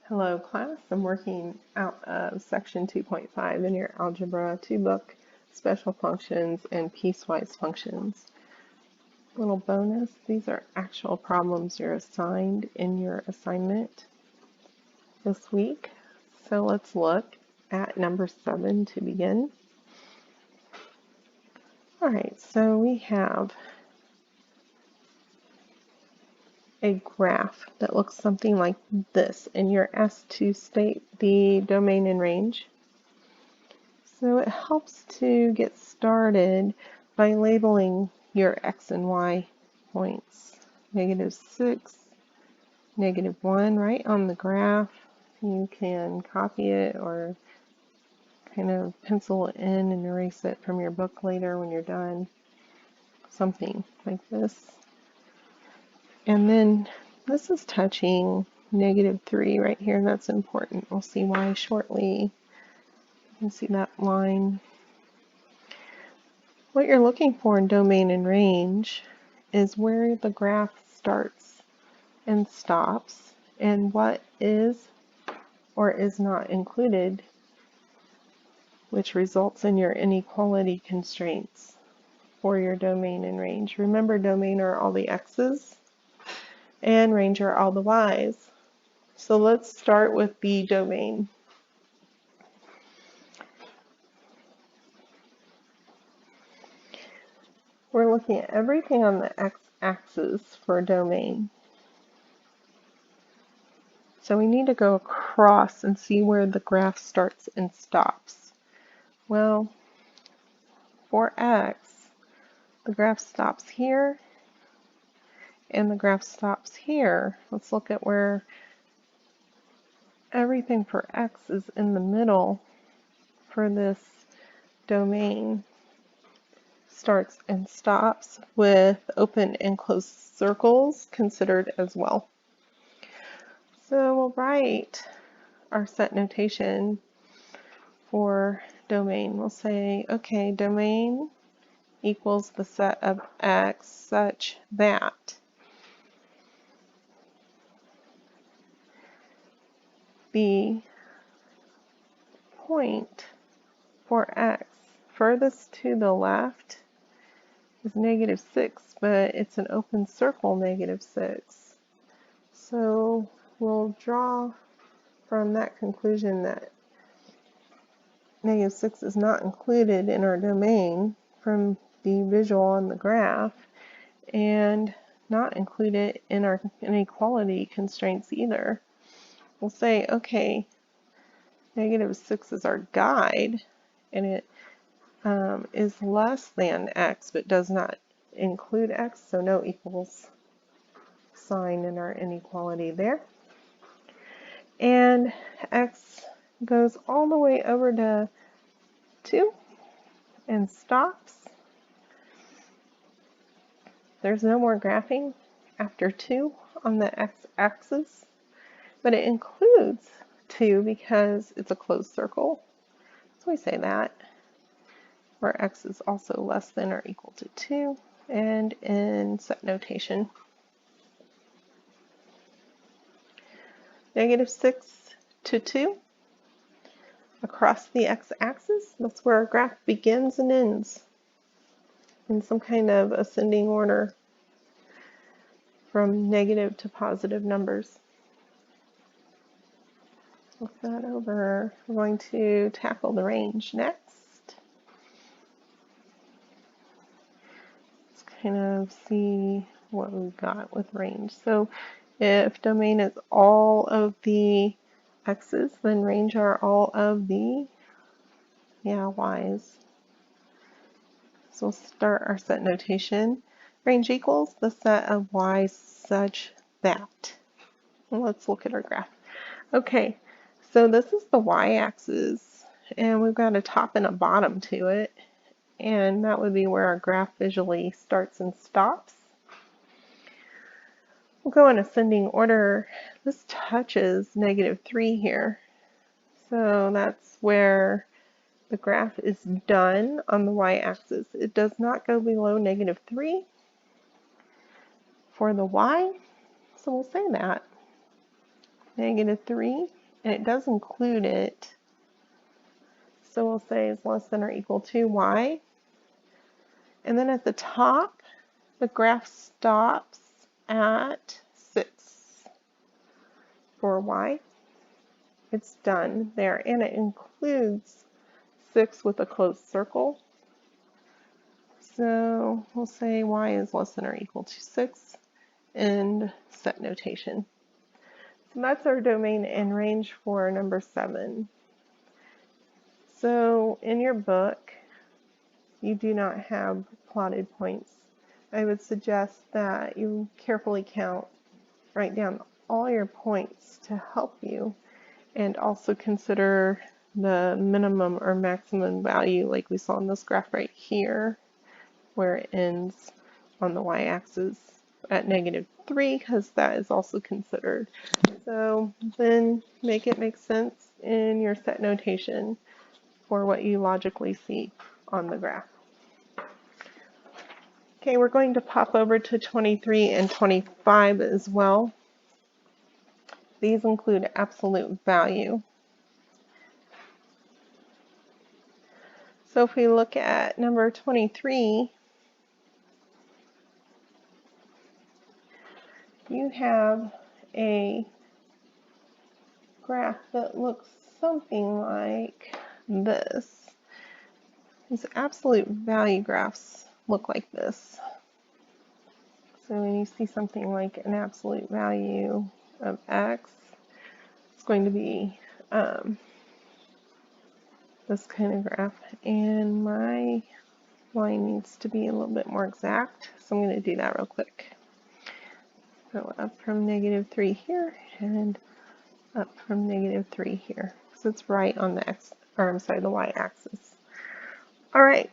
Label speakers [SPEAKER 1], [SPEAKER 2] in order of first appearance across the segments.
[SPEAKER 1] Hello class, I'm working out of section 2.5 in your Algebra 2 book, Special Functions and Piecewise Functions. Little bonus, these are actual problems you're assigned in your assignment this week. So let's look at number 7 to begin. Alright, so we have a graph that looks something like this, and you're asked to state the domain and range. So it helps to get started by labeling your x and y points. -6, -1, right on the graph. You can copy it or kind of pencil it in and erase it from your book later when you're done. Something like this. And then this is touching -3 right here, and that's important. We'll see why shortly. You can see that line. What you're looking for in domain and range is where the graph starts and stops and what is or is not included, which results in your inequality constraints for your domain and range. Remember, domain are all the x's and range are all the y's. So let's start with the domain. We're looking at everything on the x-axis for a domain. So we need to go across and see where the graph starts and stops. Well, for x, the graph stops here and the graph stops here. Let's look at where everything for x is in the middle for this domain. Starts and stops with open and closed circles considered as well. So we'll write our set notation for domain. We'll say, okay, domain equals the set of x such that the point for x furthest to the left is -6, but it's an open circle -6. So we'll draw from that conclusion that -6 is not included in our domain from the visual on the graph, and not included in our inequality constraints either. We'll say, okay, -6 is our guide, and it is less than x, but does not include x, so no equals sign in our inequality there. And x goes all the way over to 2 and stops. There's no more graphing after 2 on the x-axis, but it includes 2 because it's a closed circle. So we say that, where x is also less than or equal to 2, and in set notation. -6 to 2 across the x-axis. That's where our graph begins and ends in some kind of ascending order from negative to positive numbers. Look that over. We're going to tackle the range next. Let's kind of see what we've got with range. So if domain is all of the x's, then range are all of the y's. So we'll start our set notation. Range equals the set of y's such that. Well, let's look at our graph. Okay, so this is the y-axis, and we've got a top and a bottom to it, and that would be where our graph visually starts and stops. We'll go in ascending order. This touches -3 here, so that's where the graph is done on the y-axis. It does not go below -3 for the y, so we'll say that. -3 and it does include it. So we'll say is less than or equal to y. And then at the top, the graph stops at 6 for y. It's done there, and it includes 6 with a closed circle. So we'll say y is less than or equal to 6 in set notation. So that's our domain and range for number 7. So in your book, you do not have plotted points. I would suggest that you carefully write down all your points to help you, and also consider the minimum or maximum value like we saw in this graph right here, where it ends on the y-axis at -3, because that is also considered. So then make it make sense in your set notation for what you logically see on the graph. Okay, we're going to pop over to 23 and 25 as well. These include absolute value. So if we look at number 23, you have a graph that looks something like this. These absolute value graphs look like this. So when you see something like an absolute value of x, it's going to be this kind of graph, and my line needs to be a little bit more exact, so I'm going to do that real quick. So up from -3 here, and up from -3 here. So it's right on the the y-axis. All right.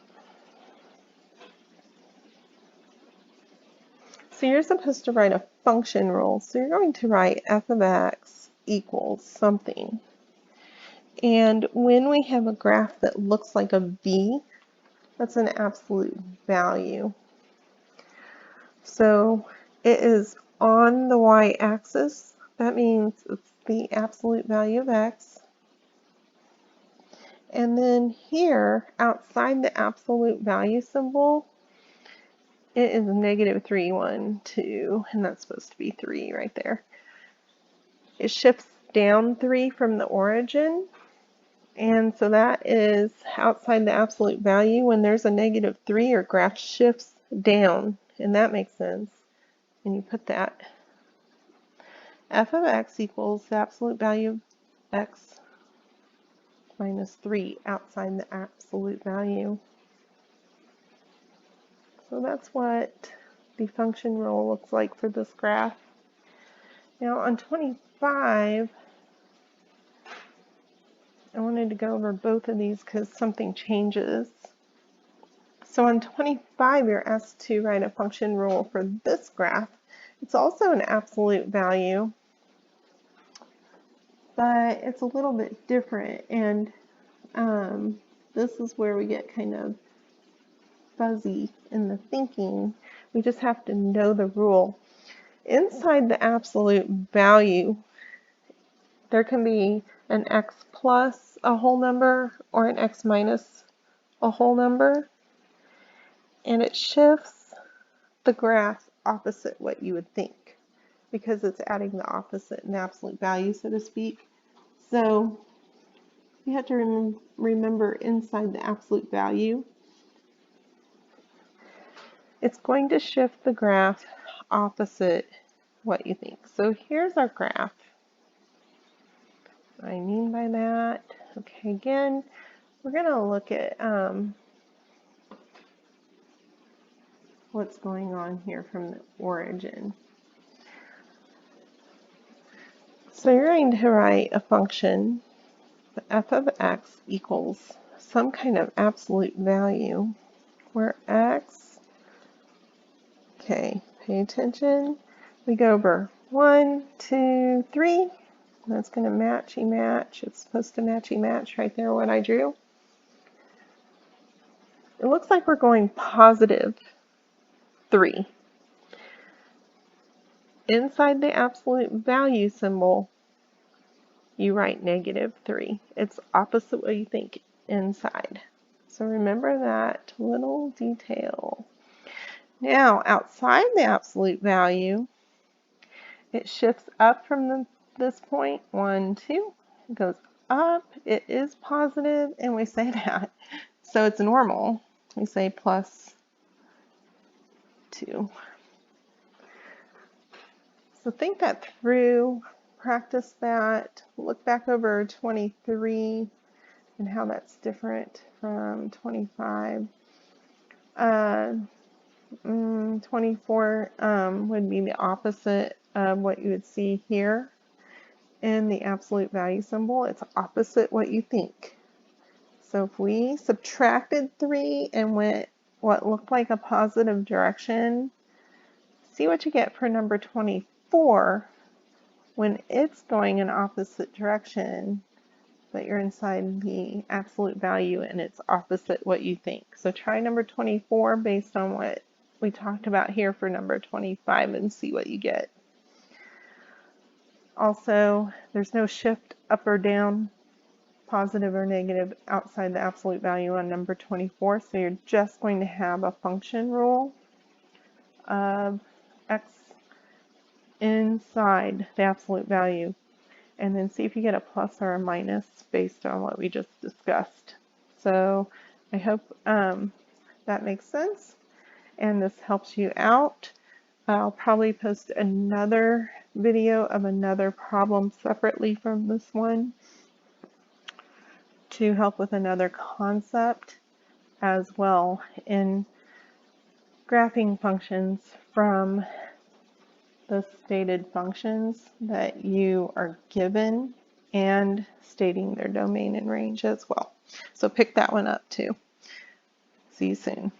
[SPEAKER 1] So you're supposed to write a function rule. So you're going to write f of x equals something. And when we have a graph that looks like a V, that's an absolute value. So it is on the y-axis. That means it's the absolute value of x. And then here, outside the absolute value symbol, it is -3, 1, 2, and that's supposed to be 3 right there. It shifts down 3 from the origin, and so that is outside the absolute value. When there's a -3, your graph shifts down, and that makes sense. And you put that f of x equals the absolute value of x minus 3 outside the absolute value. So that's what the function rule looks like for this graph. Now on 25, I wanted to go over both of these because something changes. So on 25, you're asked to write a function rule for this graph. It's also an absolute value, but it's a little bit different, and this is where we get kind of fuzzy in the thinking. We just have to know the rule. Inside the absolute value, there can be an x plus a whole number or an x minus a whole number, and it shifts the graph opposite what you would think because it's adding the opposite in the absolute value, so to speak. So you have to remember inside the absolute value, it's going to shift the graph opposite what you think. So here's our graph. What I mean by that, okay, again, we're going to look at what's going on here from the origin. So you're going to write a function, f of x equals some kind of absolute value, where x, okay, pay attention, we go over 1, 2, 3, that's going to matchy match, it's supposed to matchy match right there what I drew. It looks like we're going positive 3. Inside the absolute value symbol, you write -3. It's opposite what you think inside. So remember that little detail. Now, outside the absolute value, it shifts up from this point, 1, 2. It goes up. It is positive, and we say that. So it's normal. We say +2. So think that through. Practice that. Look back over 23 and how that's different from 25. 24 would be the opposite of what you would see here in the absolute value symbol. It's opposite what you think. So if we subtracted 3 and went what looked like a positive direction, see what you get for number 24 when it's going in opposite direction, but you're inside the absolute value and it's opposite what you think. So try number 24 based on what we talked about here for number 25 and see what you get. Also, there's no shift up or down, positive or negative, outside the absolute value on number 24, so you're just going to have a function rule of x inside the absolute value, and then see if you get a plus or a minus based on what we just discussed. So I hope that makes sense and this helps you out. I'll probably post another video of another problem separately from this one to help with another concept as well in graphing functions from the stated functions that you are given and stating their domain and range as well. So pick that one up too. See you soon.